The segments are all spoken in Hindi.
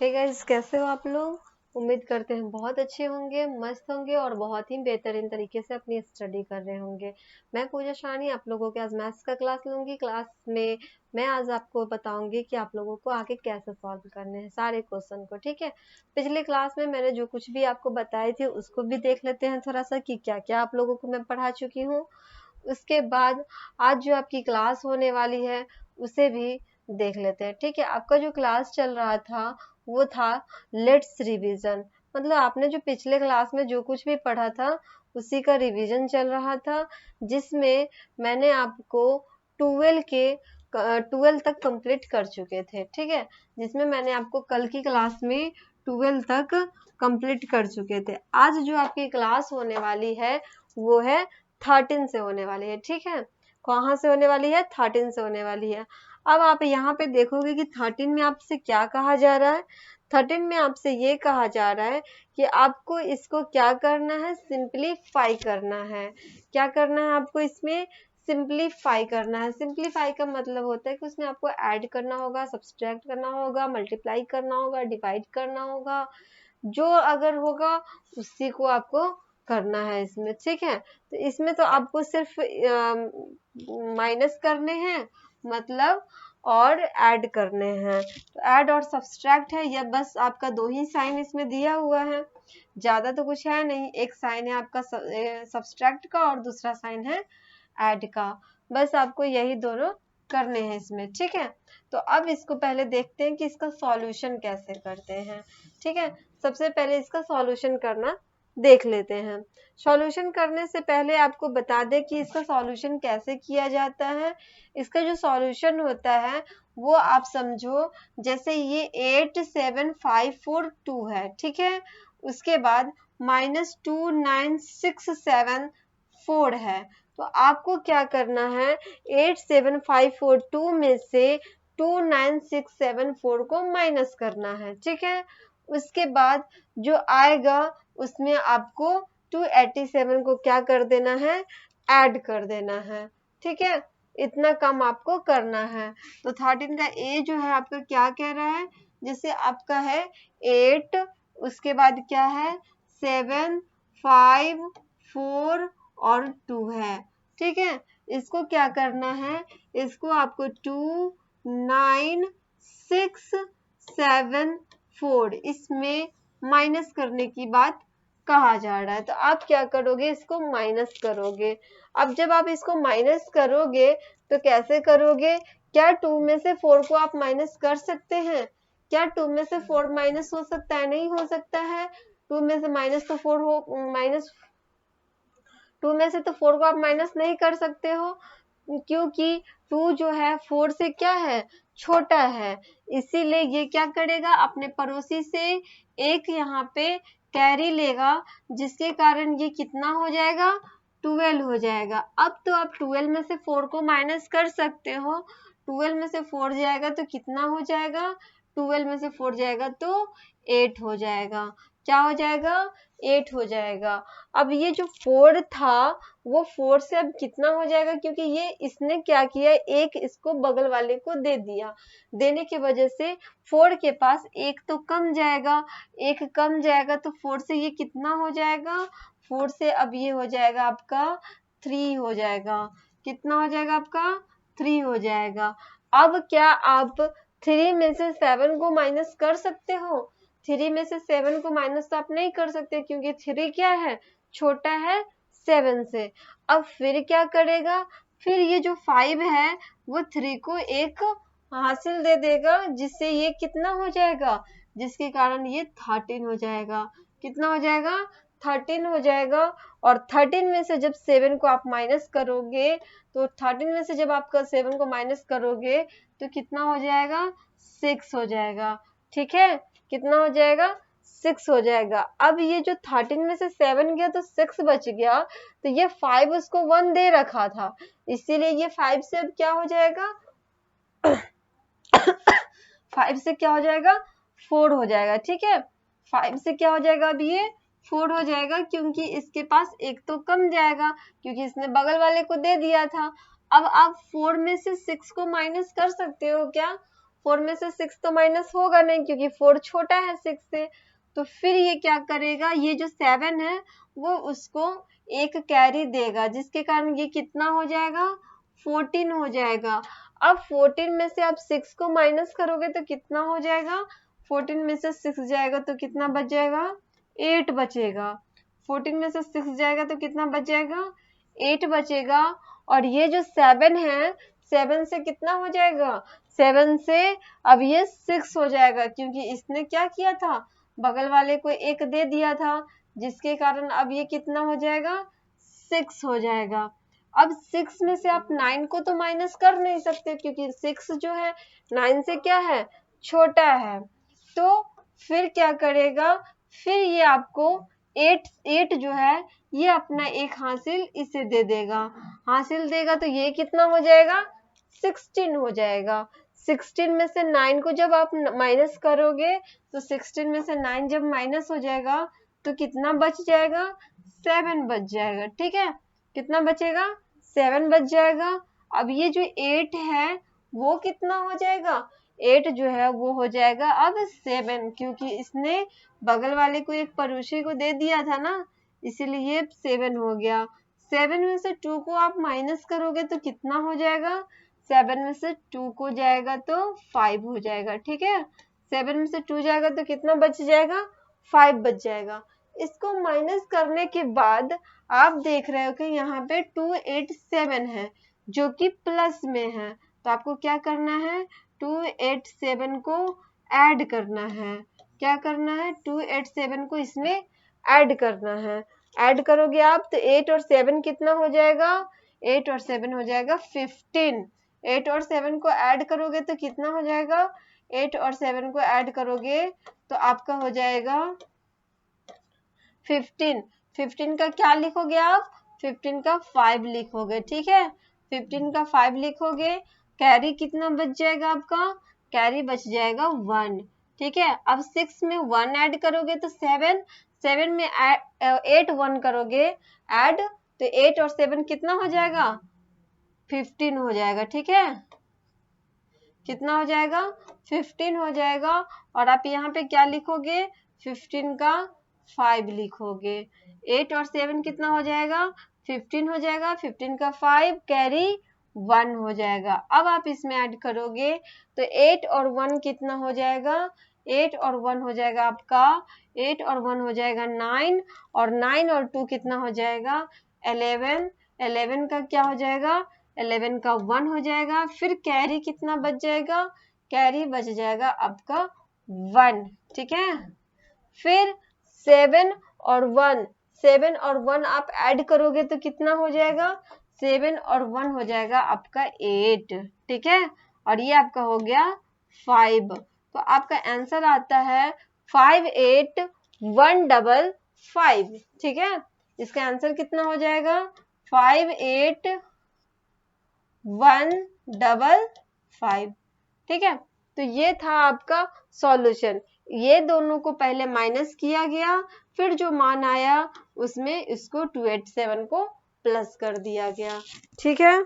हे गाइस, कैसे हो आप लोग। उम्मीद करते हैं बहुत अच्छे होंगे, मस्त होंगे और बहुत ही बेहतरीन तरीके से अपनी स्टडी कर रहे होंगे। मैं पूजा शानी आप लोगों के आज मैथ्स का क्लास लूंगी। क्लास में मैं आज आपको बताऊंगी कि आप लोगों को आगे कैसे सॉल्व करने हैं सारे क्वेश्चन को। ठीक है, पिछले क्लास में मैंने जो कुछ भी आपको बताए थे उसको भी देख लेते हैं थोड़ा सा कि क्या क्या आप लोगों को मैं पढ़ा चुकी हूँ। उसके बाद आज जो आपकी क्लास होने वाली है उसे भी देख लेते हैं। ठीक है, आपका जो क्लास चल रहा था वो था लेट्स रिवीजन। मतलब आपने जो पिछले क्लास में जो कुछ भी पढ़ा था उसी का रिवीजन चल रहा था, जिसमें मैंने आपको 12 तक कंप्लीट कर चुके थे। ठीक है, जिसमें मैंने आपको कल की क्लास में 12 तक कंप्लीट कर चुके थे। आज जो आपकी क्लास होने वाली है वो है 13 से होने वाली है। ठीक है, कहाँ से होने वाली है? 13 से होने वाली है। अब आप यहाँ पे देखोगे कि 13 में आपसे क्या कहा जा रहा है। 13 में आपसे ये कहा जा रहा है कि आपको इसको क्या करना है, सिंप्लीफाई करना है। क्या करना है आपको इसमें? सिंप्लीफाई करना है। सिंप्लीफाई का मतलब होता है कि उसमें आपको ऐड करना होगा, सब्सट्रैक्ट करना होगा, मल्टीप्लाई करना होगा, डिवाइड करना होगा। जो अगर होगा उसी को आपको करना है इसमें। ठीक है, तो इसमें तो आपको सिर्फ माइनस करने हैं मतलब, और ऐड करने हैं। तो ऐड और सब्सट्रैक्ट है, यह बस आपका दो ही साइन इसमें दिया हुआ है, ज्यादा तो कुछ है नहीं। एक साइन है आपका सब्सट्रैक्ट का और दूसरा साइन है ऐड का। बस आपको यही दोनों करने हैं इसमें। ठीक है, तो अब इसको पहले देखते हैं कि इसका सॉल्यूशन कैसे करते हैं। ठीक है, सबसे पहले इसका सॉल्यूशन करना देख लेते हैं। सॉल्यूशन करने से पहले आपको बता दें कि इसका सॉल्यूशन कैसे किया जाता है। इसका जो सॉल्यूशन होता है वो आप समझो जैसे ये 87542 है। ठीक है, उसके बाद -29674 है। तो आपको क्या करना है, 87542 में से 29674 को माइनस करना है। ठीक है, उसके बाद जो आएगा उसमें आपको 287 को क्या कर देना है, ऐड कर देना है। ठीक है, इतना कम आपको करना है। तो 13 का ए जो है आपका क्या कह रहा है, जैसे आपका है 8, उसके बाद क्या है 7, 5, 4 और 2 है। ठीक है, इसको क्या करना है, इसको आपको 2, 9, 6, 7, 4 इसमें माइनस करने की बात कहा जा रहा है। तो आप क्या करोगे, इसको माइनस करोगे। अब जब आप इसको माइनस करोगे तो कैसे करोगे? क्या 2 में से 4 को आप माइनस कर सकते हैं? क्या 2 में से 4 माइनस हो सकता है? नहीं हो सकता है। 2 में से माइनस तो 4 हो, माइनस 2 में से तो 4 को आप माइनस नहीं कर सकते हो, क्योंकि 2 जो है 4 से क्या है, छोटा है। इसीलिए ये क्या करेगा, अपने पड़ोसी से एक यहाँ पे कैरी लेगा, जिसके कारण ये कितना हो जाएगा, 12 हो जाएगा। अब तो आप 12 में से 4 को माइनस कर सकते हो। 12 में से 4 जाएगा तो कितना हो जाएगा, 12 में से 4 जाएगा तो 8 हो जाएगा। क्या हो जाएगा, 8 हो जाएगा। अब ये जो 4 था वो 4 से अब कितना हो जाएगा, क्योंकि ये इसने क्या किया, एक इसको बगल वाले को दे दिया। देने की वजह से 4 के पास एक तो कम जाएगा, एक कम जाएगा तो 4 से ये कितना हो जाएगा, 4 से अब ये हो जाएगा आपका 3 हो जाएगा। कितना हो जाएगा आपका, 3 हो जाएगा। अब क्या आप 3 में से 7 को माइनस कर सकते हो? 3 में से 7 को माइनस तो आप नहीं कर सकते, क्योंकि 3 क्या है, छोटा है 7 से। अब फिर क्या करेगा, फिर ये जो 5 है वो 3 को एक हासिल दे देगा, जिससे ये कितना हो जाएगा, जिसके कारण ये 13 हो जाएगा। कितना हो जाएगा, 13 हो जाएगा। और 13 में से जब 7 को आप माइनस करोगे, तो 13 में से जब आपका 7 को माइनस करोगे तो कितना हो जाएगा, 6 हो जाएगा। ठीक है, कितना हो जाएगा, 6 हो जाएगा। अब ये जो 13 में से 7 गया तो 6 बच गया, तो ये 5 उसको 1 दे रखा था, इसीलिए ये 5 से अब क्या हो जाएगा 5 से क्या हो जाएगा, 4 हो जाएगा। ठीक है, 5 से क्या हो जाएगा, अब ये 4 हो जाएगा, क्योंकि इसके पास एक तो कम जाएगा, क्योंकि इसने बगल वाले को दे दिया था। अब आप 4 में से 6 को माइनस कर सकते हो क्या? 4 में से 6 तो माइनस होगा नहीं क्योंकि 4 छोटा है 6 से। तो फिर ये क्या करेगा, ये जो 7 है वो उसको एक कैरी देगा, जिसके कारण ये कितना हो जाएगा, 14 हो जाएगा। अब 14 में से आप 6 को माइनस करोगे तो कितना हो जाएगा, 14 में से 6 जाएगा तो कितना बच जाएगा, 8 बचेगा। 14 में से 6 जाएगा तो कितना बच जाएगा, 8 बचेगा। और ये जो 7 है, 7 से कितना हो जाएगा, 7 से अब ये 6 हो जाएगा, क्योंकि इसने क्या किया था, बगल वाले को एक दे दिया था, जिसके कारण अब ये कितना हो जाएगा, 6 हो जाएगा। अब 6 में से आप 9 को तो माइनस कर नहीं सकते, क्योंकि 6 जो है 9 से क्या है, छोटा है। तो फिर क्या करेगा, फिर ये आपको 8 जो है ये अपना एक हासिल इसे दे देगा, हासिल देगा तो ये कितना हो जाएगा, 16 हो जाएगा। 16 में से 9 को जब आप माइनस करोगे तो 16 में से 9 जब माइनस हो जाएगा तो कितना बच जाएगा, 7 बच जाएगा। ठीक है, कितना बचेगा, 7 बच जाएगा। अब ये जो 8 है वो कितना हो जाएगा, 8 जो है वो हो जाएगा अब 7, क्योंकि इसने बगल वाले को एक पड़ोसी को दे दिया था ना, इसीलिए 7 हो गया। 7 में से 2 को आप माइनस करोगे तो कितना हो जाएगा, 7 में से 2 को जाएगा तो 5 हो जाएगा। ठीक है, 7 में से 2 जाएगा तो कितना बच जाएगा, 5 बच जाएगा। इसको माइनस करने के बाद आप देख रहे हो कि यहाँ पे 287 है जो कि प्लस में है, तो आपको क्या करना है, 287 को ऐड करना है। क्या करना है, 287 को इसमें ऐड करना है। ऐड करोगे आप तो 8 और 7 कितना हो जाएगा, 8 और 7 हो जाएगा 15। 8 और 7 को ऐड करोगे तो कितना हो जाएगा, 8 और 7 को ऐड करोगे तो आपका हो जाएगा 15। 15 का क्या लिखोगे आप, 15 का 5 लिखोगे। ठीक है, 15 का 5 लिखोगे, कैरी कितना बच जाएगा आपका, कैरी बच जाएगा 1। ठीक है, अब 6 में 1 ऐड करोगे तो 7, 7 में 8 1 करोगे ऐड तो 8 और 7 कितना हो जाएगा, 15 हो जाएगा। ठीक है, कितना हो जाएगा, 15 हो जाएगा। और आप यहाँ पे क्या लिखोगे, 15 का 5 लिखोगे। 8 और 7 कितना हो जाएगा, 15 हो जाएगा, 15 का 5 कैरी 1 हो जाएगा। अब आप इसमें ऐड करोगे तो 8 और 1 कितना हो जाएगा, 8 और 1 हो जाएगा आपका, 8 और 1 हो जाएगा 9, और 9 और 2 कितना हो जाएगा, 11। 11 का क्या हो जाएगा, 11 का 1 हो जाएगा। फिर कैरी कितना बच जाएगा, कैरी बच जाएगा आपका 1। ठीक है, फिर 7 और 1, 7 और 1 आप ऐड करोगे तो कितना हो जाएगा, 7 और 1 हो जाएगा आपका 8। ठीक है, और ये आपका हो गया 5। तो आपका आंसर आता है 581555। ठीक है, इसका आंसर कितना हो जाएगा, 581555। ठीक है, तो ये था आपका सॉल्यूशन। ये दोनों को पहले माइनस किया गया, फिर जो मान आया उसमें इसको 287 को प्लस कर दिया गया। ठीक है,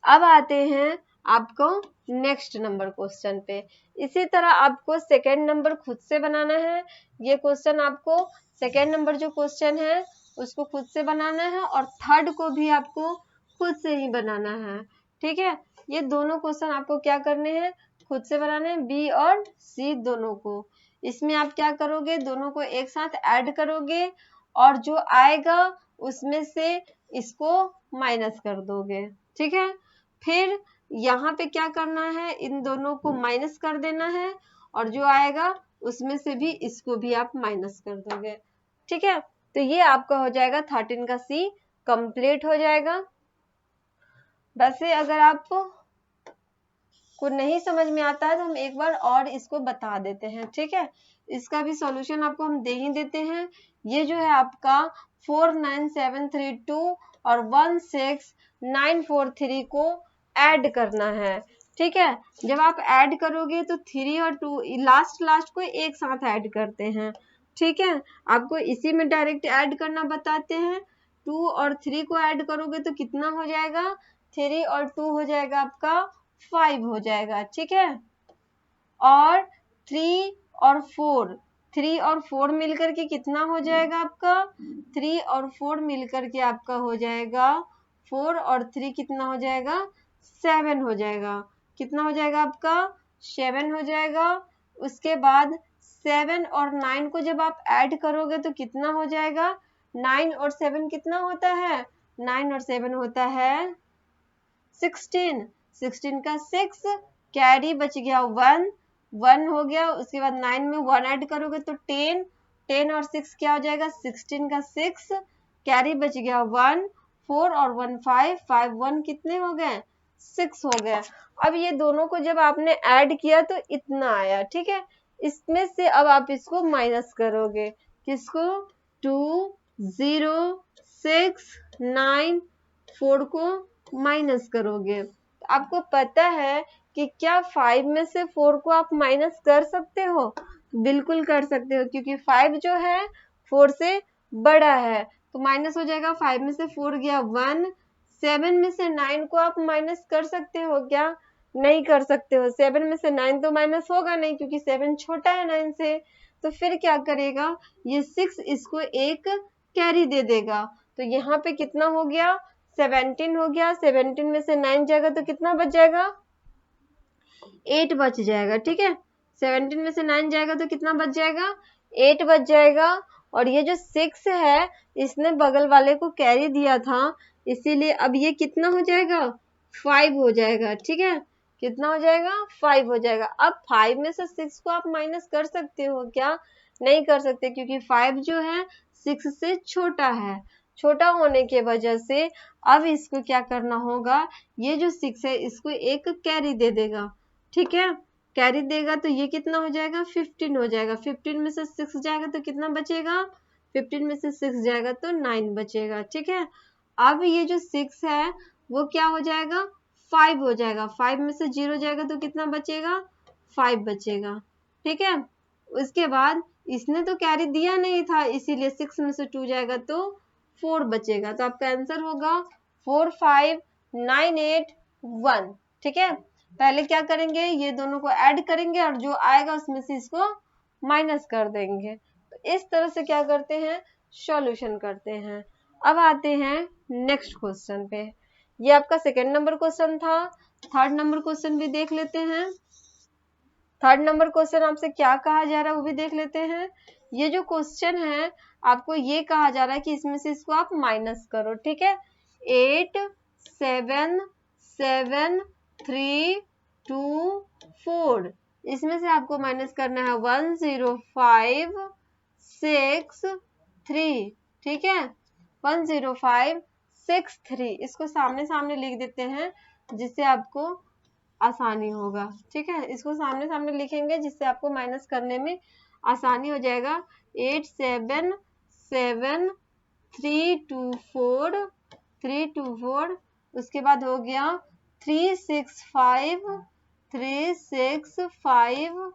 अब आते हैं आपको नेक्स्ट नंबर क्वेश्चन पे। इसी तरह आपको सेकेंड नंबर खुद से बनाना है। ये क्वेश्चन आपको सेकेंड नंबर जो क्वेश्चन है उसको खुद से बनाना है, और थर्ड को भी आपको खुद से ही बनाना है। ठीक है, ये दोनों क्वेश्चन आपको क्या करने हैं, खुद से बनाने हैं, बी और सी दोनों को। इसमें आप क्या करोगे, दोनों को एक साथ ऐड करोगे और जो आएगा उसमें से इसको माइनस कर दोगे। ठीक है, फिर यहाँ पे क्या करना है, इन दोनों को माइनस कर देना है और जो आएगा उसमें से भी इसको भी आप माइनस कर दोगे। ठीक है, तो ये आपका हो जाएगा 13 का सी कंप्लीट हो जाएगा। वैसे अगर आपको नहीं समझ में आता है तो हम एक बार और इसको बता देते हैं। ठीक है, इसका भी सॉल्यूशन आपको हम दे ही देते हैं। ये जो है आपका 49732 और 16943 को ऐड करना है। ठीक है, जब आप ऐड करोगे तो 3 और 2 लास्ट को एक साथ ऐड करते हैं। ठीक है, आपको इसी में डायरेक्ट ऐड करना बताते हैं। 2 और 3 को ऐड करोगे तो कितना हो जाएगा, 3 और 2 हो जाएगा आपका 5 हो जाएगा, ठीक है। और 3 और 4, 3 और 4 मिलकर के कितना हो जाएगा आपका, 3 और 4 मिलकर के आपका हो जाएगा 4 और 3 कितना हो जाएगा, 7 हो जाएगा। कितना हो जाएगा आपका, 7 हो जाएगा। उसके बाद 7 और 9 को जब आप ऐड करोगे तो कितना हो जाएगा, 9 और 7 कितना होता है, 9 और 7 होता है 16, 16 का 6, कैरी बच गया 1, 1 हो गया। उसके बाद 9 में 1 ऐड करोगे तो 10, 10 और 6 क्या हो जाएगा, 16 का 6, कैरी बच गया 1, 4 और 1 5, 5 1 कितने हो गए, 6 हो गए। अब ये दोनों को जब आपने ऐड किया तो इतना आया, ठीक है। इसमें से अब आप इसको माइनस करोगे, किसको, 2 0 6 9 4 को माइनस करोगे। तो आपको पता है कि क्या 5 में से 4 को आप माइनस कर सकते हो, बिल्कुल कर सकते हो, क्योंकि 5 जो है 4 से बड़ा है। तो माइनस हो जाएगा, 5 में से 4 गया 1, 7 में से 9 को आप माइनस कर सकते हो क्या, नहीं कर सकते हो। 7 में से 9 तो माइनस होगा नहीं, क्योंकि 7 छोटा है 9 से। तो फिर क्या करेगा, ये 6 इसको एक कैरी दे देगा। तो यहाँ पे कितना हो गया, 17 हो गया। 17 में से 9 जाएगा तो कितना बच जाएगा, 8 बच जाएगा, ठीक है। 17 में से 9 जाएगा तो कितना बच जाएगा, 8 बच जाएगा। और ये जो 6 है इसने बगल वाले को कैरी दिया था, इसीलिए अब ये कितना हो जाएगा, 5 हो जाएगा, ठीक है। कितना हो जाएगा, 5 हो जाएगा। अब 5 में से 6 को आप माइनस कर सकते हो क्या, नहीं कर सकते, क्योंकि 5 जो है 6 से छोटा है। छोटा होने के वजह से अब इसको क्या करना होगा, ये जो 6 है इसको एक कैरी दे देगा, ठीक है। कैरी देगा तो ये कितना हो जाएगा, 15 हो जाएगा। 15 में से 6 जाएगा तो कितना बचेगा, 15 में से 6 जाएगा तो 9 बचेगा, ठीक है। अब ये जो 6 है वो क्या हो जाएगा, 5 हो जाएगा। 5 में से 0 जाएगा तो कितना बचेगा, 5 बचेगा, ठीक है। उसके बाद इसने तो कैरी दिया नहीं था, इसीलिए 6 में से 2 जाएगा तो 4 बचेगा। तो आपका आंसर होगा 4 5 9 8 1, ठीक है। पहले क्या करेंगे, ये दोनों को ऐड करेंगे और जो आएगा उसमें से इसको माइनस कर देंगे। तो इस तरह से क्या करते हैं, सॉल्यूशन करते हैं। अब आते हैं नेक्स्ट क्वेश्चन पे। ये आपका सेकंड नंबर क्वेश्चन था। थर्ड नंबर क्वेश्चन भी देख लेते हैं। थर्ड नंबर क्वेश्चन आपसे क्या कहा जा रहा है वो भी देख लेते हैं। ये जो क्वेश्चन है आपको ये कहा जा रहा है कि इसमें से इसको आप माइनस करो, ठीक है। 8 7 7 3 2 4, इसमें से आपको माइनस करना है 1 0 5 6 3, ठीक है। 1 0 5 6 3, इसको सामने सामने लिख देते हैं जिससे आपको आसानी होगा, ठीक है। इसको सामने सामने लिखेंगे जिससे आपको माइनस करने में आसानी हो जाएगा। 8 7 7 3 2 4 3 2 4, उसके बाद हो गया 3 6 5 3 6 5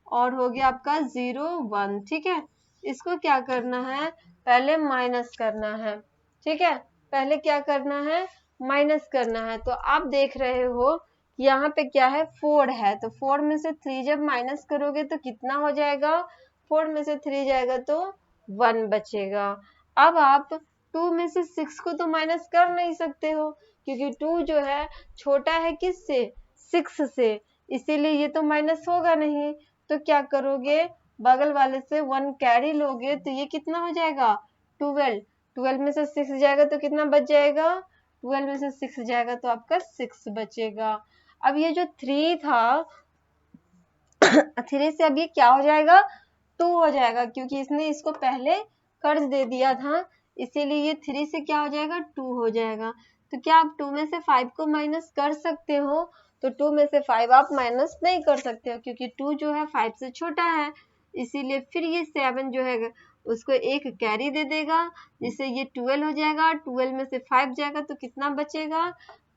और हो गया आपका 0 1, ठीक है। इसको क्या करना है, पहले माइनस करना है, ठीक है। पहले क्या करना है, माइनस करना है। तो आप देख रहे हो यहाँ पे क्या है, 4 है, तो 4 में से 3 जब माइनस करोगे तो कितना हो जाएगा, 4 में से 3 जाएगा तो 1 बचेगा। अब आप 2 में से 6 को तो माइनस कर नहीं सकते हो, क्योंकि 2 जो है छोटा है किससे, 6 से, इसीलिए ये तो माइनस होगा नहीं। तो क्या करोगे, बगल वाले से 1 कैरी लोगे तो ये कितना हो जाएगा, 12। 12 में से 6 जाएगा तो कितना बच जाएगा, 12 में से 6 जाएगा तो आपका 6 बचेगा। अब ये जो 3 था 3 से अब ये क्या हो जाएगा, 2 हो जाएगा, क्योंकि इसने इसको पहले कर्ज दे दिया था, इसीलिए ये 3 से क्या हो जाएगा, 2 हो जाएगा। तो क्या आप 2 में से 5 को माइनस कर सकते हो, तो 2 में से 5 आप माइनस नहीं कर सकते हो, क्योंकि 2 जो है 5 से छोटा है, इसीलिए फिर ये 7 जो है उसको एक कैरी दे देगा, जिससे ये 12 हो जाएगा। 12 में से 5 जाएगा तो कितना बचेगा,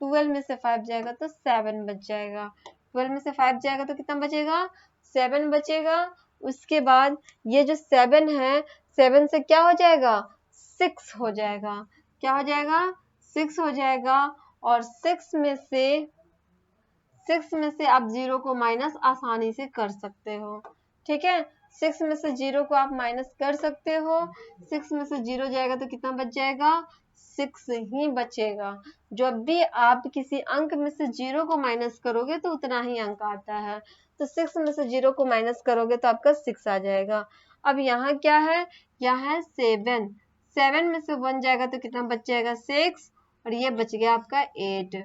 12 में से 5 जाएगा तो 7 बच जाएगा। 12 में से 5 जाएगा तो कितना बचेगा, 7 बचेगा। उसके बाद ये जो 7 है, 7 से क्या हो जाएगा, 6 हो जाएगा। क्या हो जाएगा, 6 हो जाएगा। और 6 में से 6 में से आप 0 को माइनस आसानी से कर सकते हो, ठीक है। 6 में से 0 को आप माइनस कर सकते हो। 6 में से 0 जाएगा तो कितना बच जाएगा, 6 ही बचेगा। जब भी आप किसी अंक में से 0 को माइनस करोगे तो उतना ही अंक आता है। तो 6 में से 0 को माइनस करोगे तो आपका 6 आ जाएगा। अब यहाँ क्या है, यहाँ है 7। 7 में से 1 जाएगा तो कितना बच जाएगा, 6, और ये बच गया आपका 8,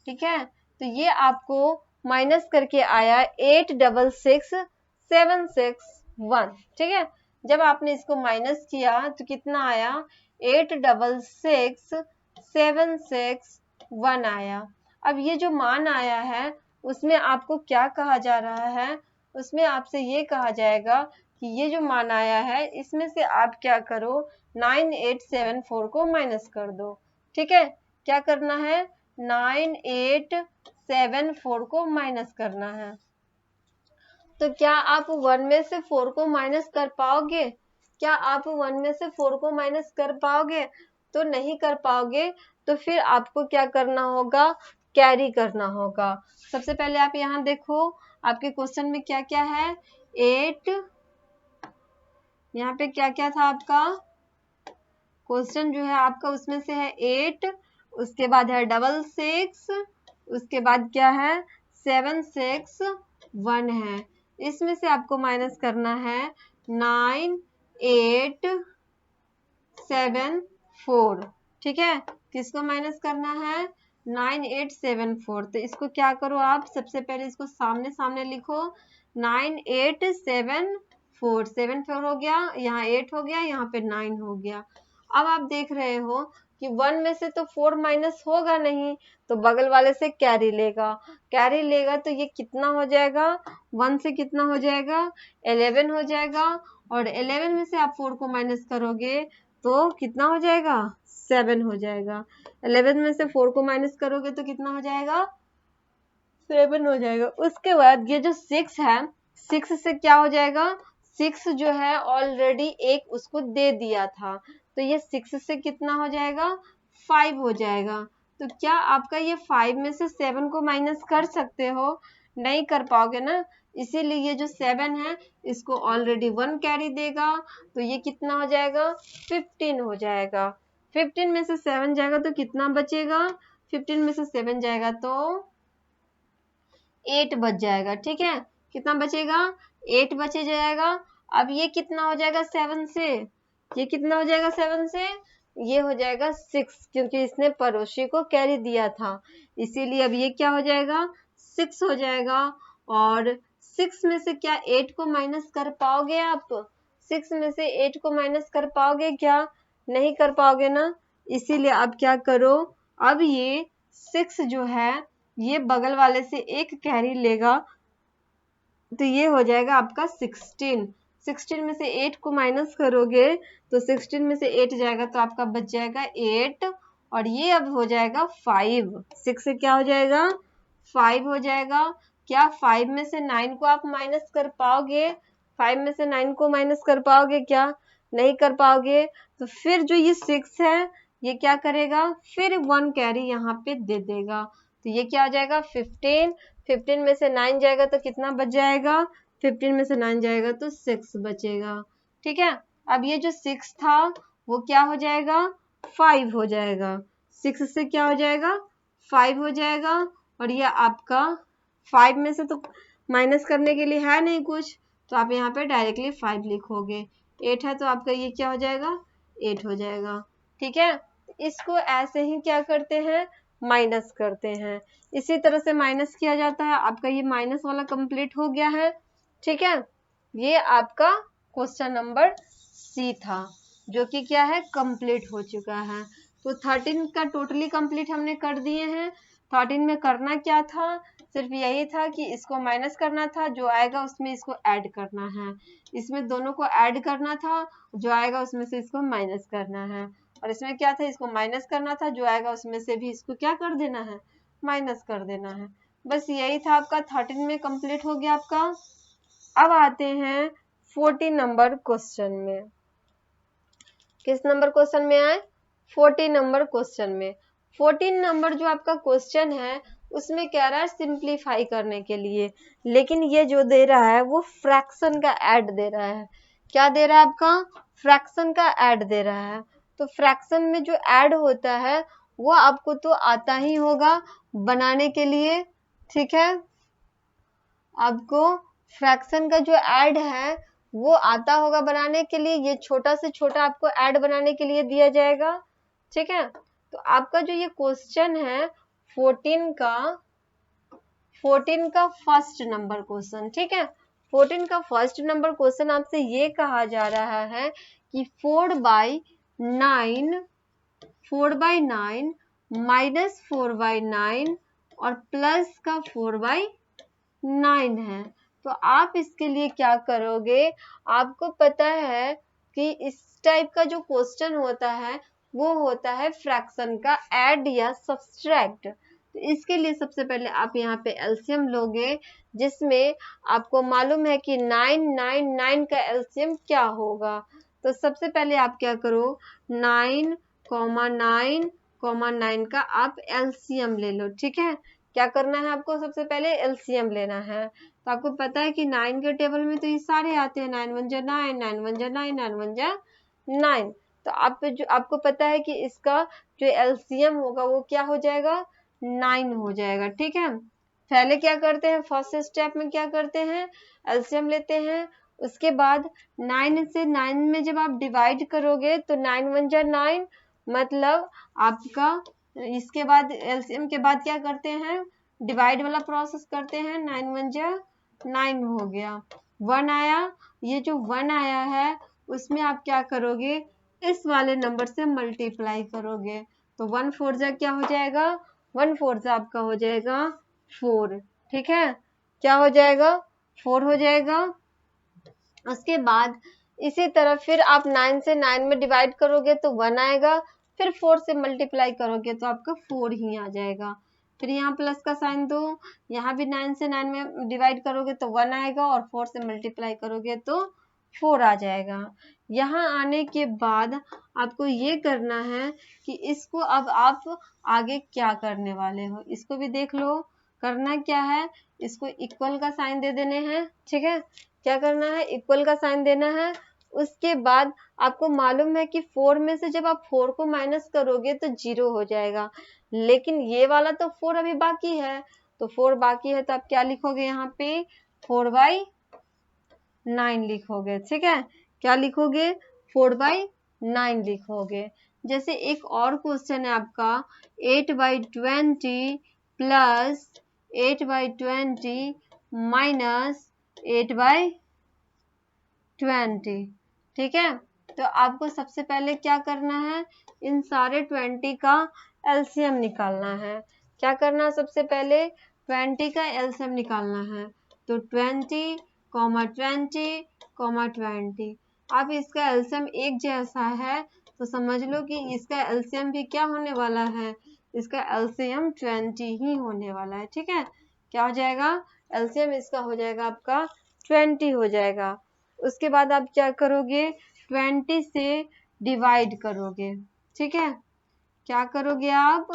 ठीक है। तो ये आपको माइनस करके आया 8666761, ठीक है। जब आपने इसको माइनस किया तो कितना आया, 8666761 आया। अब ये जो मान आया है उसमें आपको क्या कहा जा रहा है, उसमें आपसे ये कहा जाएगा कि ये जो मान आया है इसमें से आप क्या करो, 9874 को माइनस कर दो, ठीक है। क्या करना है, 9874 को माइनस करना है। तो क्या आप 1 में से 4 को माइनस कर पाओगे, क्या आप 1 में से 4 को माइनस कर पाओगे, तो नहीं कर पाओगे। तो फिर आपको क्या करना होगा, कैरी करना होगा। सबसे पहले आप यहाँ देखो आपके क्वेश्चन में क्या क्या है, 8, यहाँ पे क्या क्या था आपका क्वेश्चन जो है आपका, उसमें से है 8, उसके बाद है 66, उसके बाद क्या है 761 है। इसमें से आपको माइनस करना है 9874, ठीक है। किसको माइनस करना है, 9874। तो इसको क्या करो आप, सबसे पहले इसको सामने सामने लिखो, 9874, 74 हो गया, यहाँ 8 हो गया, यहाँ पे 9 हो गया। अब आप देख रहे हो कि 1 में से तो 4 माइनस होगा नहीं, तो बगल वाले से कैरी लेगा, कैरी लेगा तो ये कितना हो जाएगा, 1 से कितना हो जाएगा, 11 हो जाएगा, और 11 में से आप 4 को माइनस करोगे तो कितना हो जाएगा, 7 हो जाएगा। 11 में से 4 को माइनस करोगे तो कितना हो जाएगा, 7 हो जाएगा। उसके बाद ये जो 6 है, 6 से क्या हो जाएगा, 6 जो है ऑलरेडी एक उसको दे दिया था, तो ये 6 से कितना हो जाएगा, 5 हो जाएगा। तो क्या आपका ये 5 में से 7 को माइनस कर सकते हो, नहीं कर पाओगे ना, इसीलिए ये जो 7 है इसको ऑलरेडी 1 कैरी देगा, तो ये कितना हो जाएगा, 15 हो जाएगा। 15 में से 7 जाएगा तो कितना बचेगा, 15 में से 7 जाएगा तो 8 बच जाएगा, ठीक है। कितना बचेगा, 8 बचे जाएगा। अब ये कितना हो जाएगा 7 से, ये कितना हो जाएगा 7 से, ये हो जाएगा 6, क्योंकि इसने पड़ोसी को कैरी दिया था, इसीलिए अब ये क्या हो जाएगा, 6 हो जाएगा। और 6 में से क्या 8 को माइनस कर पाओगे आप, 6 में से 8 को माइनस कर पाओगे क्या, नहीं कर पाओगे ना, इसीलिए अब क्या करो, अब ये 6 जो है ये बगल वाले से एक कैरी लेगा, तो ये हो जाएगा आपका 16। 16 में से 8 को माइनस करोगे तो 16 में से 8 जाएगा तो आपका बच जाएगा 8, और ये अब हो जाएगा 5। 6 से क्या हो जाएगा, 5 हो जाएगा। क्या 5 में से 9 को आप माइनस कर पाओगे, 5 में से 9 को माइनस कर पाओगे क्या, नहीं कर पाओगे। तो फिर जो ये 6 है ये क्या करेगा, फिर 1 कैरी यहाँ पे दे देगा, तो ये क्या हो जाएगा 15। 15 में से 9 जाएगा तो कितना बच जाएगा, 15 में से 9 जाएगा तो 6 बचेगा, ठीक है। अब ये जो 6 था वो क्या हो जाएगा, 5 हो जाएगा। 6 से क्या हो जाएगा, 5 हो जाएगा, और ये आपका 5 में से तो माइनस करने के लिए है नहीं कुछ, तो आप यहाँ पे डायरेक्टली 5 लिखोगे। 8 है तो आपका ये क्या हो जाएगा, 8 हो जाएगा, ठीक है। इसको ऐसे ही क्या करते हैं, माइनस करते हैं। इसी तरह से माइनस किया जाता है। आपका ये माइनस वाला कंप्लीट हो गया है, ठीक है। ये आपका क्वेश्चन नंबर सी था, जो कि क्या है, कंप्लीट हो चुका है। तो 13 का टोटली कंप्लीट हमने कर दिए हैं। 13 में करना क्या था, सिर्फ यही था कि इसको माइनस करना था, जो आएगा उसमें इसको ऐड करना है, इसमें दोनों को ऐड करना था, जो आएगा उसमें से इसको माइनस करना है, और इसमें क्या था, इसको माइनस करना था, जो आएगा उसमें से भी इसको क्या कर देना है, माइनस कर देना है। बस यही था आपका, 13 में कंप्लीट हो गया आपका। अब आते हैं 14 नंबर क्वेश्चन में। किस नंबर क्वेश्चन में आए, 14 नंबर क्वेश्चन में। 14 नंबर जो आपका क्वेश्चन है उसमें कह रहा है सिंप्लीफाई करने के लिए, लेकिन ये जो दे रहा है वो फ्रैक्शन का ऐड दे रहा है। क्या दे रहा है आपका? फ्रैक्शन का ऐड दे रहा है। तो फ्रैक्शन में जो ऐड होता है वो आपको तो आता ही होगा बनाने के लिए, ठीक है। आपको फ्रैक्शन का जो ऐड है वो आता होगा बनाने के लिए, ये छोटा से छोटा आपको ऐड बनाने के लिए दिया जाएगा, ठीक है। तो आपका जो ये क्वेश्चन है 14 का फर्स्ट नंबर क्वेश्चन, ठीक है। 14 का फर्स्ट नंबर क्वेश्चन आपसे ये कहा जा रहा है कि 4/9 माइनस 4/9 और प्लस का 4/9 है। तो आप इसके लिए क्या करोगे? आपको पता है कि इस टाइप का जो क्वेश्चन होता है वो होता है फ्रैक्शन का ऐड या सब्सट्रैक्ट। तो इसके लिए सबसे पहले आप यहाँ पे एलसीएम लोगे, जिसमें आपको मालूम है कि 9 का एलसीएम क्या होगा। तो सबसे पहले आप क्या करो, 9,9 का आप एलसीएम ले लो, ठीक है। क्या करना है आपको? सबसे पहले एलसीएम लेना है। तो आपको पता है कि 9 के टेबल में तो ये सारे आते हैं, 9 1 जा 9, 9 1 जा 9, 9 1 जा 9। तो आपको पता है कि इसका जो एलसीएम होगा वो क्या हो जाएगा? 9 हो जाएगा, ठीक है। पहले क्या करते हैं, फर्स्ट स्टेप में क्या करते हैं, एलसीएम लेते हैं। उसके बाद 9 से 9 में जब आप डिवाइड करोगे तो 9 1 जा 9, मतलब आपका इसके बाद एलसीएम के बाद क्या करते हैं, डिवाइड वाला प्रोसेस करते हैं। 9 1 जा 9 हो गया। 1 आया, ये जो 1 आया है उसमें आप क्या करोगे, इस वाले नंबर से मल्टीप्लाई करोगे। तो 1 4 जा क्या हो जाएगा, 1 4 जा आपका हो जाएगा 4, ठीक है। क्या हो जाएगा, 4 हो जाएगा। उसके बाद इसी तरह फिर आप 9 से 9 में डिवाइड करोगे तो 1 आएगा, फिर 4 से मल्टीप्लाई करोगे तो आपका 4 ही आ जाएगा। फिर यहाँ प्लस का साइन दो, यहाँ भी 9 से 9 में डिवाइड करोगे तो 1 आएगा और 4 से मल्टीप्लाई करोगे तो 4 आ जाएगा। यहाँ आने के बाद आपको ये करना है कि इसको अब आप आगे क्या करने वाले हो, इसको भी देख लो। करना क्या है, इसको इक्वल का साइन दे देने हैं, ठीक है। क्या करना है, इक्वल का साइन देना है। उसके बाद आपको मालूम है कि 4 में से जब आप 4 को माइनस करोगे तो 0 हो जाएगा, लेकिन ये वाला तो 4 अभी बाकी है। तो 4 बाकी है तो आप क्या लिखोगे, यहाँ पे 4/9 लिखोगे, ठीक है। क्या लिखोगे, 4/9 लिखोगे। जैसे एक और क्वेश्चन है आपका 8/20 प्लस 8/20 माइनस 8/20, ठीक है। तो आपको सबसे पहले क्या करना है, इन सारे 20 का एलसीएम निकालना है। क्या करना है, सबसे पहले 20 का एलसीएम निकालना है। तो 20, 20, 20। अब इसका एलसीएम एक जैसा है तो समझ लो कि इसका एलसीएम भी क्या होने वाला है, इसका एलसीएम 20 ही होने वाला है, ठीक है। क्या हो जाएगा, एलसीएम इसका हो जाएगा आपका 20 हो जाएगा। उसके बाद आप क्या करोगे, 20 से डिवाइड करोगे, ठीक है। क्या करोगे आप,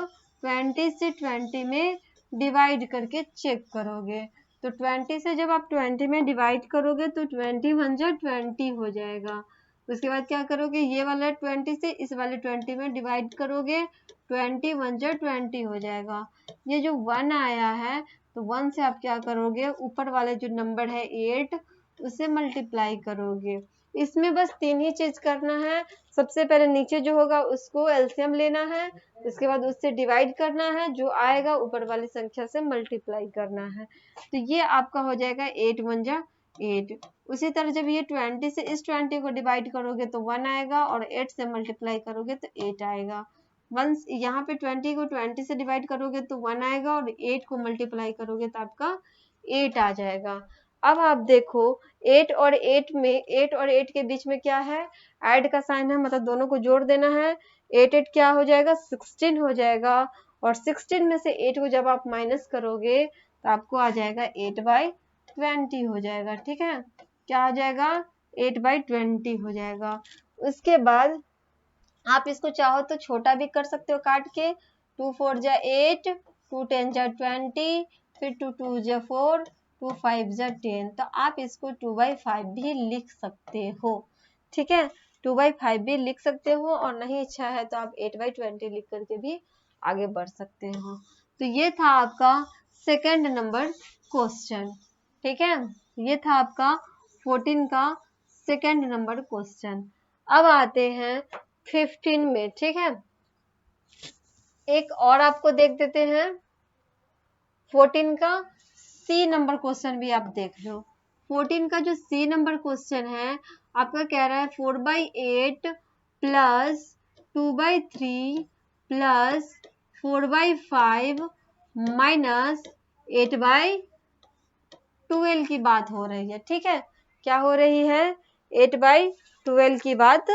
20 से 20 में डिवाइड करके चेक करोगे। तो 20 से जब आप 20 में डिवाइड करोगे तो 20 1 जा 20 हो जाएगा। उसके बाद क्या करोगे, ये वाला 20 से इस वाले 20 में डिवाइड करोगे, 20 1 जा 20 हो जाएगा। ये जो 1 आया है तो 1 से आप क्या करोगे, ऊपर वाले जो नंबर है 8 उसे मल्टीप्लाई करोगे। इसमें बस 3 ही चीज करना है। सबसे पहले नीचे जो होगा उसको एलसीएम लेना है, उसके बाद उससे डिवाइड करना है, जो आएगा ऊपर वाली संख्या से मल्टीप्लाई करना है। तो ये आपका हो जाएगा 8 1 जा 8। उसी तरह जब ये 20 से इस 20 को डिवाइड करोगे तो 1 आएगा और 8 से मल्टीप्लाई करोगे तो 8 आएगा। वंस यहाँ पे 20 को 20 से डिवाइड करोगे तो 1 आएगा और 8 को मल्टीप्लाई करोगे तो आपका 8 आ जाएगा। अब आप देखो 8 और 8 के बीच में क्या है, ऐड का साइन है, मतलब दोनों को जोड़ देना है। 8 8 क्या हो जाएगा, 16 हो जाएगा। और 16 में से 8 को जब आप माइनस करोगे तो आपको आ जाएगा 8/20 हो जाएगा, ठीक है। क्या आ जाएगा, 8/20 हो जाएगा। उसके बाद आप इसको चाहो तो छोटा भी कर सकते हो काट के, 2 4 जा 8 2 10 जा 20, फिर 2 2 जा 4, 2 5 जा 10। तो आप इसको 2/5 भी लिख सकते हो, ठीक है, 2/5 भी लिख सकते हो, और नहीं इच्छा है तो आप 8/20 लिख करके भी आगे बढ़ सकते हो। तो ये था आपका सेकंड नंबर क्वेश्चन, ठीक है, ये था आपका 14 का सेकंड नंबर क्वेश्चन। अब आते हैं 15 में, ठीक है, एक और आपको देख देते हैं 14 का सी नंबर क्वेश्चन भी आप देख लो। 14 का जो सी नंबर क्वेश्चन है आपका कह रहा है 4/8 प्लस 2/3 प्लस 4/5 माइनस 8/12 की बात हो रही है, ठीक है, क्या हो रही है, 8/12 की बात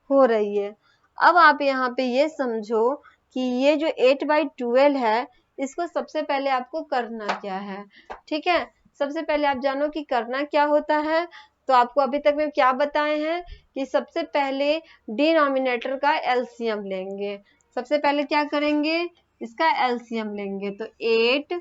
हो रही है। अब आप यहाँ पे ये समझो कि ये जो 8/12 है इसको सबसे पहले आपको करना क्या है, ठीक है, सबसे पहले आप जानो कि करना क्या होता है। तो आपको अभी तक में क्या बताए हैं कि सबसे पहले डिनोमिनेटर का एलसीएम लेंगे। सबसे पहले क्या करेंगे, इसका एलसीएम लेंगे। तो 8,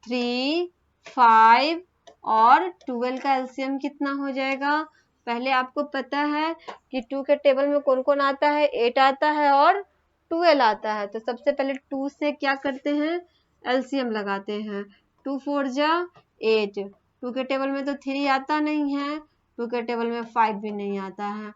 3, 5 और 12 का एलसीएम कितना हो जाएगा। पहले आपको पता है कि 2 के टेबल में कौन कौन आता है, 8 आता है और 12 आता है। तो सबसे पहले 2 से क्या करते हैं, एलसीएम लगाते हैं। 2 4 जा 8, 2 के टेबल में तो 3 आता नहीं है, 2 के टेबल में 5 भी नहीं आता है।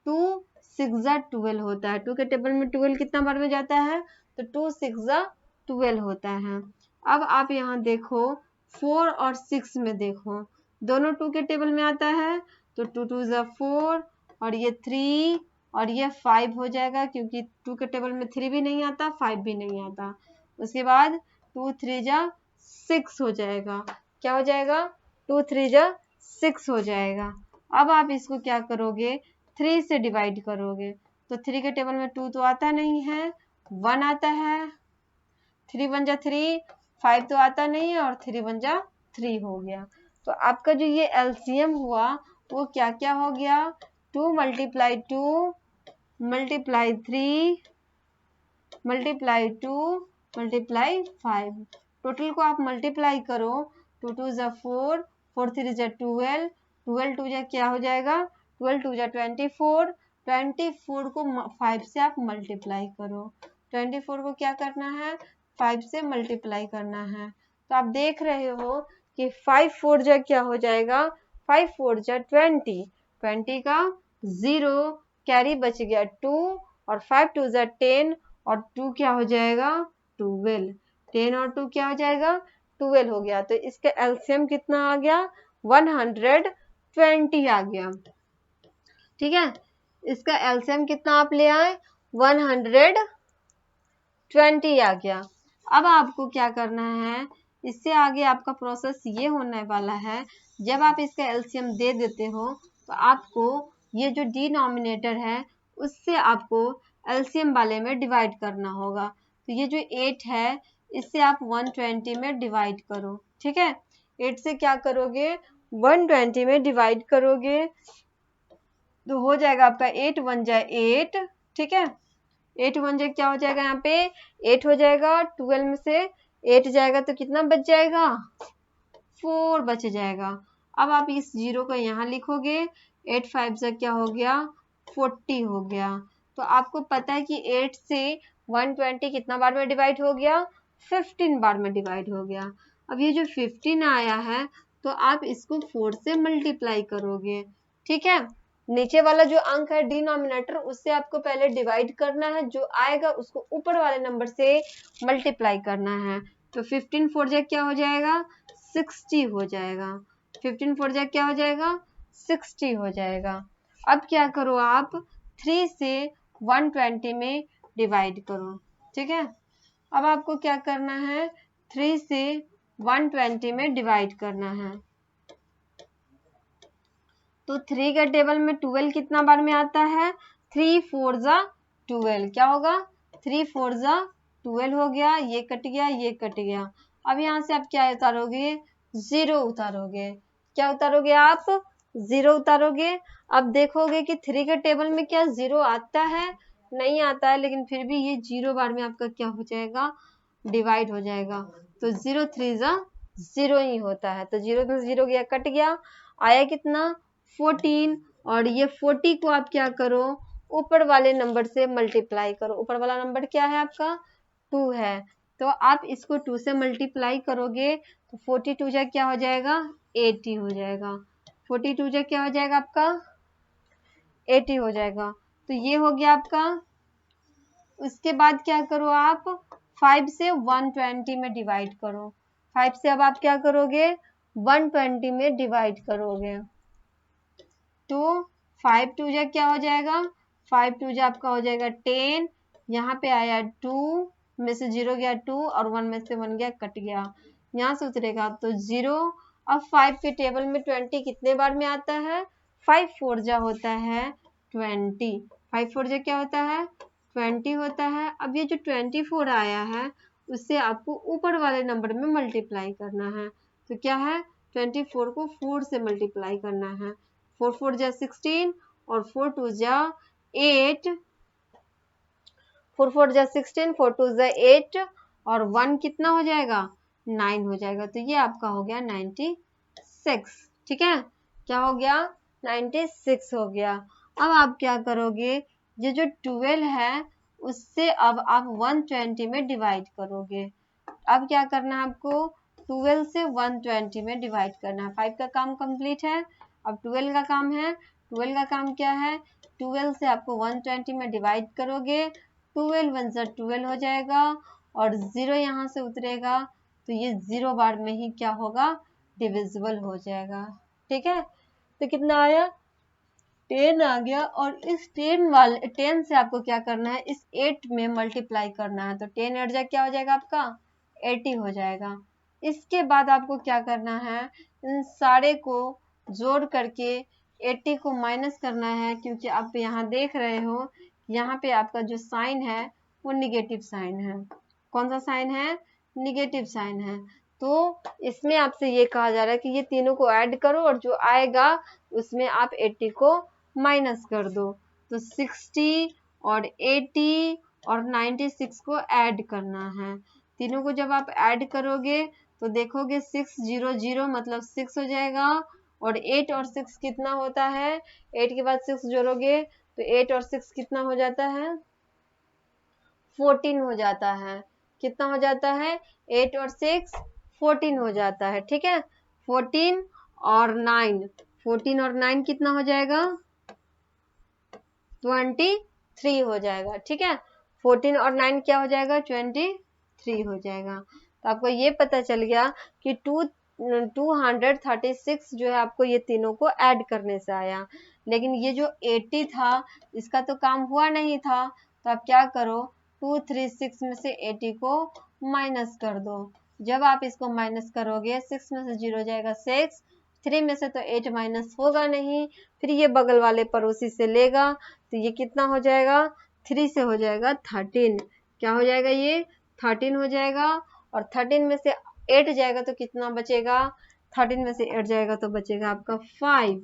2 6 जा 12 होता है, 2 के टेबल में 12 कितना बार में जाता है, तो 2 6 जा 12 होता है। अब आप यहाँ देखो 4 और 6 में देखो, दोनों 2 के टेबल में आता है, तो 2 2 जा 4 और ये 3 और ये 5 हो जाएगा, क्योंकि 2 के टेबल में 3 भी नहीं आता, 5 भी नहीं आता। उसके बाद 2 3 जा 6 हो जाएगा, क्या हो जाएगा, 2 3 जा 6 हो जाएगा। अब आप इसको क्या करोगे, 3 से डिवाइड करोगे। तो 3 के टेबल में 2 तो आता नहीं है, 1 आता है, 3 1 जा 3, 5 तो आता नहीं है, और 3 1 जा 3 हो गया। तो आपका जो ये एलसीएम हुआ वो क्या क्या हो गया, 2 × 2 मल्टीप्लाई 3 मल्टीप्लाई 2 मल्टीप्लाई 5। टोटल को आप मल्टीप्लाई करो, 2 2 जा 4, 4 3 जा 12, 12 2 जा क्या हो जाएगा, 12 2 जा 24, 24 को 5 से आप मल्टीप्लाई करो, 24 को क्या करना है, 5 से मल्टीप्लाई करना है। तो आप देख रहे हो कि 5 4 जा क्या हो जाएगा, 5 4 जा 20, 20 का 0 कैरी बच गया 2, और 5 2 जा 10 और 2 क्या हो जाएगा, 12, 10 और 2 क्या हो जाएगा, 12 हो गया। तो इसका एलसीएम कितना आ गया, 120 आ गया, ठीक है, इसका एलसीएम कितना आप ले आए, 120 आ गया। अब आपको क्या करना है, इससे आगे आपका प्रोसेस ये होने वाला है, जब आप इसका एलसीएम दे देते हो तो आपको ये जो डिनोमिनेटर है उससे आपको एलसीएम वाले में डिवाइड करना होगा। तो ये जो 8 है इससे आप 120 में डिवाइड करो, ठीक है, 8 से क्या करोगे, 120 में डिवाइड करोगे, तो हो जाएगा आपका 8 1 जा 8, ठीक है, 8 1 जा क्या हो जाएगा, यहाँ पे 8 हो जाएगा, 12 में से 8 जाएगा तो कितना बच जाएगा, 4 बच जाएगा। अब आप इस 0 को यहाँ लिखोगे, 8 5 जा क्या हो गया, 40 हो गया। तो आपको पता है कि 8 से 120 कितना बार में डिवाइड हो गया, 15 बार में डिवाइड हो गया। अब ये जो 15 आया है तो आप इसको 4 से मल्टीप्लाई करोगे, ठीक है, नीचे वाला जो अंक है डिनोमिनेटर उससे आपको पहले डिवाइड करना है, जो आएगा उसको ऊपर वाले नंबर से मल्टीप्लाई करना है। तो 15 4 जा क्या हो जाएगा, 60 हो जाएगा, 15 4 जा क्या हो जाएगा, 60 हो जाएगा। अब क्या करो आप 3 से 120 में डिवाइड करो, ठीक है, अब आपको क्या करना है, 3 से 120 में डिवाइड करना है। तो 3 के टेबल में 12 कितना बार में आता है, 3 4 जा 12, क्या होगा, 3 4 जा 12 हो गया, ये कट गया, ये कट गया। अब यहाँ से आप क्या उतारोगे, 0 उतारोगे, क्या उतारोगे आप, 0 उतारोगे। अब देखोगे कि 3 के टेबल में क्या 0 आता है, नहीं आता है, लेकिन फिर भी ये 0 बार में आपका क्या हो जाएगा, डिवाइड हो जाएगा। तो 0 3 जा 0 ही होता है, तो 0 में 0 गया, कट गया, आया कितना 14, और ये 40 को आप क्या करो, ऊपर वाले नंबर से मल्टीप्लाई करो। ऊपर वाला नंबर क्या है आपका 2 है, तो आप इसको 2 से मल्टीप्लाई करोगे तो 42 जा क्या हो जाएगा 80 हो जाएगा, 42 जा क्या हो जाएगा आपका 80 हो जाएगा। तो ये हो गया आपका। उसके बाद क्या करो आप 5 से 120 में डिवाइड करो, 5 से अब आप क्या करोगे 120 में डिवाइड करोगे, तो 5 2 जा क्या हो जाएगा 5 2 जा आपका हो जाएगा 10, यहाँ पे आया 2 में से 0 गया 2 और 1 में से 1 गया कट गया, यहाँ से उतरेगा तो 0। अब 5 के टेबल में 20 कितने बार में आता है 5 4 जा होता है 20, 5 4 जा क्या होता है 20 होता है। अब ये जो 24 आया है उससे आपको ऊपर वाले नंबर में मल्टीप्लाई करना है, तो क्या है 24 को 4 से मल्टीप्लाई करना है, 4 4 जा 16 और 4 2 जा 8, 4 4 जा 16, 4 2 जा 8 और 1 कितना हो जाएगा 9 हो जाएगा, तो ये आपका हो गया 96। ठीक है, क्या हो गया 96 हो गया। अब आप क्या करोगे, ये जो 12 है उससे अब आप 120 में डिवाइड करोगे। अब क्या करना है आपको 12 से 120 में डिवाइड करना है। 5 का काम कंप्लीट है, अब 12 का काम है। 12 का काम क्या है 12 से आपको 120 में डिवाइड करोगे, 12 1 जा 12 हो जाएगा और 0 यहाँ से उतरेगा तो ये 0 बार में ही क्या होगा डिविजिबल हो जाएगा। ठीक है, तो कितना आया 10 आ गया, और इस 10 से आपको क्या करना है इस 8 में मल्टीप्लाई करना है, तो 10 8 जा क्या हो जाएगा आपका 80 हो जाएगा। इसके बाद आपको क्या करना है इन सारे को जोड़ करके 80 को माइनस करना है, क्योंकि आप यहाँ देख रहे हो यहाँ पे आपका जो साइन है वो निगेटिव साइन है। कौन सा साइन है निगेटिव साइन है, तो इसमें आपसे ये कहा जा रहा है कि ये तीनों को ऐड करो और जो आएगा उसमें आप 80 को माइनस कर दो, तो 60 और 80 और 96 को ऐड करना है। तीनों को जब आप ऐड करोगे तो देखोगे 6 0 0 मतलब 6 हो जाएगा, और 8 और 6 कितना होता है 8 के बाद 6 जोड़ोगे तो 8 और 6 कितना हो जाता है 14 हो जाता है। कितना हो जाता है 8 और 6 14 हो जाता है। ठीक है, 14 और 9, 14 और 9 कितना हो जाएगा 23 हो जाएगा। ठीक है, 14 और 9 क्या हो जाएगा 23 हो जाएगा। तो आपको ये पता चल गया कि 236 जो है आपको ये तीनों को ऐड करने से आया, लेकिन ये जो 80 था इसका तो काम हुआ नहीं था, तो आप क्या करो 236 में से 80 को माइनस कर दो। जब आप इसको माइनस करोगे 6 में से 0 जाएगा 6, 3 में से तो 8 माइनस होगा नहीं, फिर ये बगल वाले पड़ोसी से लेगा तो ये कितना हो जाएगा 3 से हो जाएगा 13, क्या हो जाएगा ये 13 हो जाएगा, और 13 में से 8 जाएगा तो कितना बचेगा 13 में से 8 जाएगा तो बचेगा आपका 5,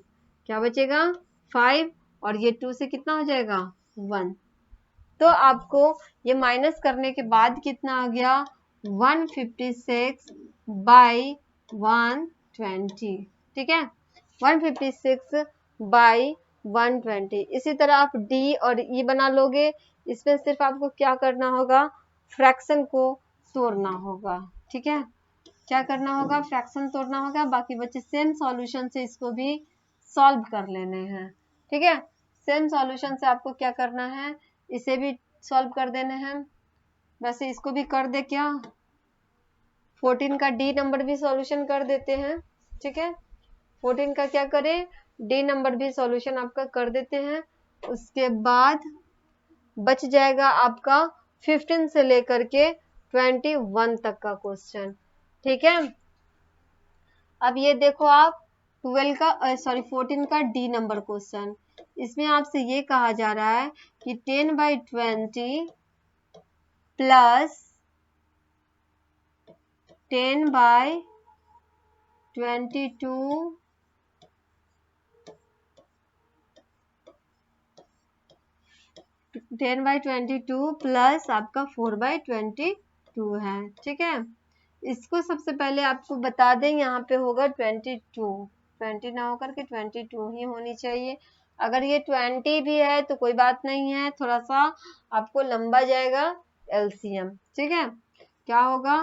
क्या बचेगा 5, और ये 2 से कितना हो जाएगा 1। तो आपको ये माइनस करने के बाद कितना आ गया 156 बाई 120। ठीक है, 156 बाई 120। इसी तरह आप डी और ई बना लोगे, इसमें सिर्फ आपको क्या करना होगा फ्रैक्शन को तोड़ना होगा। ठीक है, क्या करना होगा फ्रैक्शन तोड़ना होगा, बाकी बच्चे सेम सॉल्यूशन से इसको भी सॉल्व कर लेने हैं। ठीक है, सेम सॉल्यूशन से आपको क्या करना है इसे भी सॉल्व कर देने हैं। वैसे इसको भी कर दे क्या 14 का डी नंबर भी सॉल्यूशन कर देते हैं। ठीक है, 14 का क्या करें डी नंबर भी सॉल्यूशन आपका कर देते हैं। उसके बाद बच जाएगा आपका 15 से लेकर के 21 तक का क्वेश्चन। ठीक है, अब ये देखो आप 14 का डी नंबर क्वेश्चन, इसमें आपसे ये कहा जा रहा है कि 10/20 प्लस 10/22 10/22 प्लस आपका 4/22 है। ठीक है, इसको सबसे पहले आपको बता दें, यहाँ पे होगा 22, 20 ना होकर के 22 ही होनी चाहिए। अगर ये 20 भी है तो कोई बात नहीं है, थोड़ा सा आपको लंबा जाएगा एलसीएम, ठीक है। क्या होगा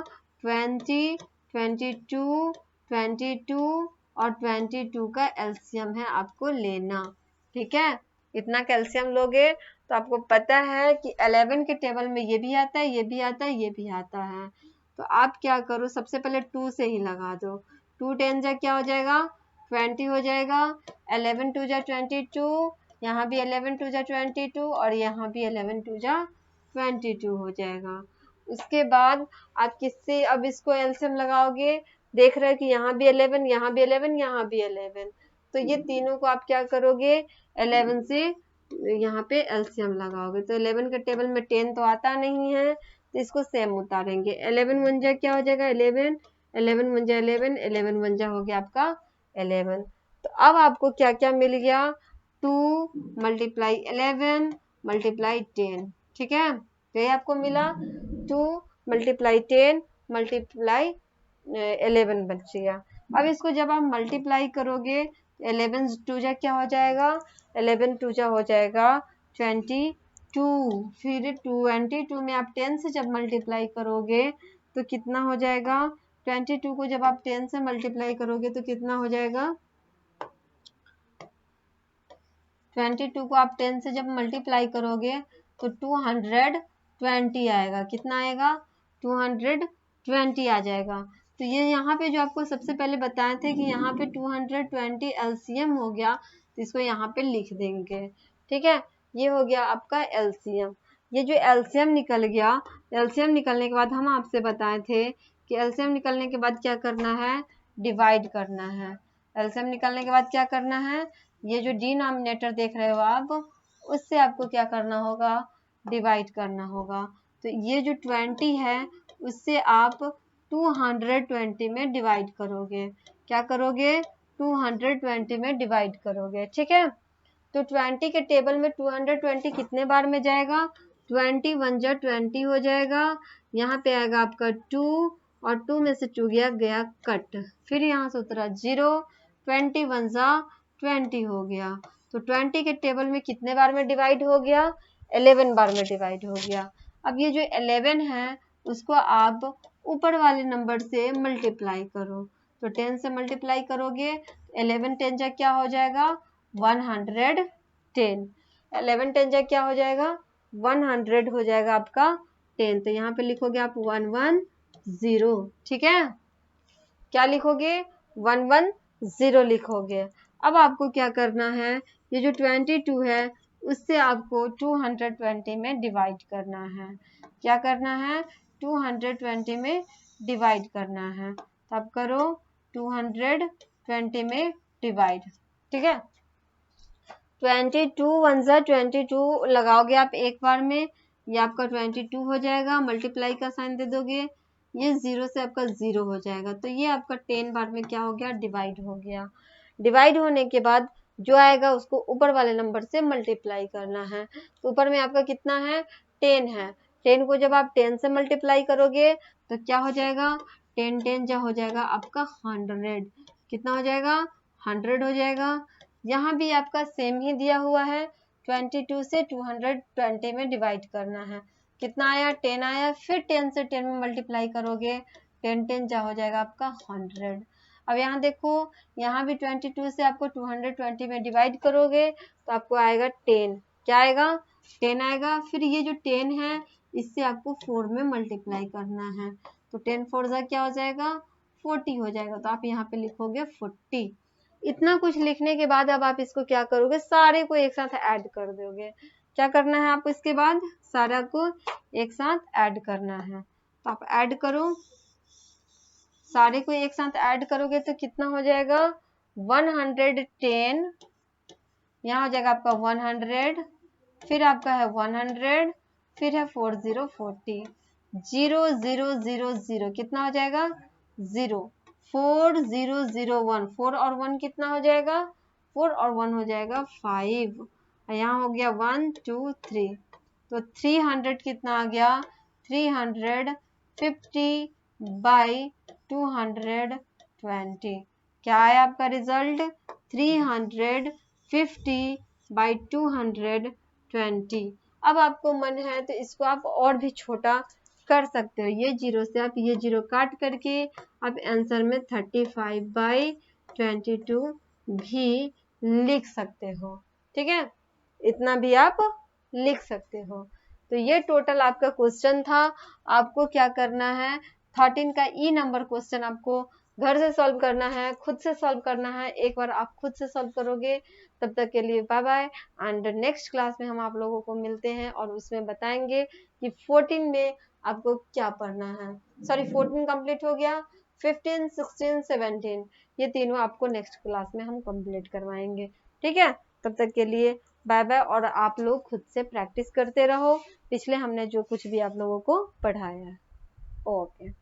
20, 22, 22 और 22 का एलसीएम है आपको लेना, ठीक है। इतना कैल्शियम लोगे तो आपको पता है कि 11 के टेबल में ये भी आता है, ये भी आता है, ये भी आता है। तो आप क्या करो, सबसे पहले 2 से ही लगा दो। 2 10 जा क्या हो जाएगा 20 हो जाएगा, 11 2 जा 22, यहाँ भी 11 2 जा 22 और यहाँ भी 11 2 जा 22 हो जाएगा। उसके बाद आप किससे अब इसको एलसीएम लगाओगे, देख रहे हो कि यहाँ भी 11, यहाँ भी 11, यहाँ भी 11, तो ये तीनों को आप क्या करोगे 11 से यहाँ पे एलसीएम लगाओगे। तो 11 के टेबल में 10 तो आता नहीं है, तो इसको सेम उतारेंगे। 11 1 जा क्या हो जाएगा 11, 11 1 जा 11, 11 1 जा हो गया आपका 11। तो अब आपको क्या क्या मिल गया 2 मल्टीप्लाई 11 मल्टीप्लाई 10, ठीक है। तो ये आपको मिला 2 मल्टीप्लाई 10 मल्टीप्लाई 11 बच गया। अब इसको जब आप मल्टीप्लाई करोगे 11 2 जा क्या हो जाएगा 11 2 जा हो जाएगा 22, फिर 22 में आप 10 से जब मल्टीप्लाई करोगे तो कितना हो जाएगा 22 को जब आप 10 से मल्टीप्लाई करोगे तो कितना हो जाएगा 22 को आप 10 से जब मल्टीप्लाई करोगे तो 220 आएगा। कितना आएगा 220 आ जाएगा। तो ये यहाँ पे जो आपको सबसे पहले बताए थे कि यहाँ पे 220 एलसीएम हो गया, तो इसको यहाँ पे लिख देंगे, ठीक है। ये हो गया आपका एलसीएम। ये जो एलसीएम निकल गया, एलसीएम निकलने के बाद हम आपसे बताए थे कि एलसीएम निकलने के बाद क्या करना है डिवाइड करना है। एलसीएम निकलने के बाद क्या करना है, ये जो डिनोमिनेटर देख रहे हो आप, उससे आपको क्या करना होगा डिवाइड करना होगा। तो ये जो 20 है उससे आप 220 में डिवाइड करोगे। क्या करोगे 220 में डिवाइड करोगे, ठीक है। तो 20 के टेबल में 220 कितने बार में जाएगा 20 1 जा 20 हो जाएगा, यहाँ पे आएगा आपका 2 और 2 में से 2 गया कट, फिर यहाँ से उतरा 0, 20 1 जा 20 हो गया। तो 20 के टेबल में कितने बार में डिवाइड हो गया 11 बार में डिवाइड हो गया। अब ये जो 11 है उसको आप ऊपर वाले नंबर से मल्टीप्लाई करो। तो 10 से मल्टीप्लाई करोगे 11 10 जा क्या हो जाएगा 110, 11 10 जा क्या हो जाएगा 100 हो जाएगा आपका 10। तो यहाँ पे लिखोगे आप 110, ठीक है। क्या लिखोगे 110 लिखोगे। अब आपको क्या करना है, ये जो 22 है उससे आपको 220 में डिवाइड करना है। क्या करना है 220 में डिवाइड करना है। तो आप करो 220 में डिवाइड, ठीक है। 22 1 जा 22 लगाओगे आप एक बार में, ये आपका 22 हो जाएगा, मल्टीप्लाई का साइन दे दोगे, ये 0 से आपका 0 हो जाएगा। तो ये आपका 10 बार में क्या हो गया डिवाइड हो गया। डिवाइड होने के बाद जो आएगा उसको ऊपर वाले नंबर से मल्टीप्लाई करना है। तो ऊपर में आपका कितना है 10 है, 10 को जब आप 10 से मल्टीप्लाई करोगे तो क्या हो जाएगा 10 10 जा हो जाएगा आपका 100, कितना हो जाएगा 100 हो जाएगा। यहाँ भी आपका सेम ही दिया हुआ है, 22 से 220 में डिवाइड करना है। कितना आया 10 आया, फिर 10 से 10 में मल्टीप्लाई करोगे 10 10 जा हो जाएगा आपका 100। अब यहाँ देखो, यहाँ भी 22 से आपको 220 में डिवाइड करोगे तो आपको आएगा 10, क्या आएगा 10 आएगा। फिर ये जो 10 है इससे आपको 4 में मल्टीप्लाई करना है, तो 10 4 जा क्या हो जाएगा 40 हो जाएगा। तो आप यहाँ पे लिखोगे 40। इतना कुछ लिखने के बाद अब आप इसको क्या करोगे सारे को एक साथ ऐड कर दोगे। क्या करना है आपको इसके बाद सारा को एक साथ ऐड करना है। तो आप ऐड करो, सारे को एक साथ ऐड करोगे तो कितना हो जाएगा 110, यहाँ हो जाएगा आपका 100, फिर आपका है 100, फिर है 40 40, 0 0 0 0 कितना हो जाएगा 0, 4 0 0 1, 4 और 1 कितना हो जाएगा 4 और 1 हो जाएगा 5, यहाँ हो गया 1 2 3, तो 300 कितना आ गया 350 बाई 220। क्या है आपका रिजल्ट? 350 बाई 220। अब आपको मन है तो इसको आप और भी छोटा कर सकते हो। ये जीरो से आप ये जीरो काट करके आप आंसर में 35 बाई 22 भी लिख सकते हो। ठीक है, इतना भी आप लिख सकते हो। तो ये टोटल आपका क्वेश्चन था। आपको क्या करना है, 13 का ई नंबर क्वेश्चन आपको घर से सॉल्व करना है, खुद से सॉल्व करना है। एक बार आप खुद से सॉल्व करोगे, तब तक के लिए bye bye. And next class में हम आप लोगों को मिलते हैं और उसमें बताएंगे कि 14 में आपको क्या पढ़ना है। सॉरी, 14 कंप्लीट हो गया, 15, 16, 17 ये तीनों आपको नेक्स्ट क्लास में हम कंप्लीट करवाएंगे। ठीक है, तब तक के लिए बाय बाय। और आप लोग खुद से प्रैक्टिस करते रहो पिछले हमने जो कुछ भी आप लोगों को पढ़ाया है। ओके।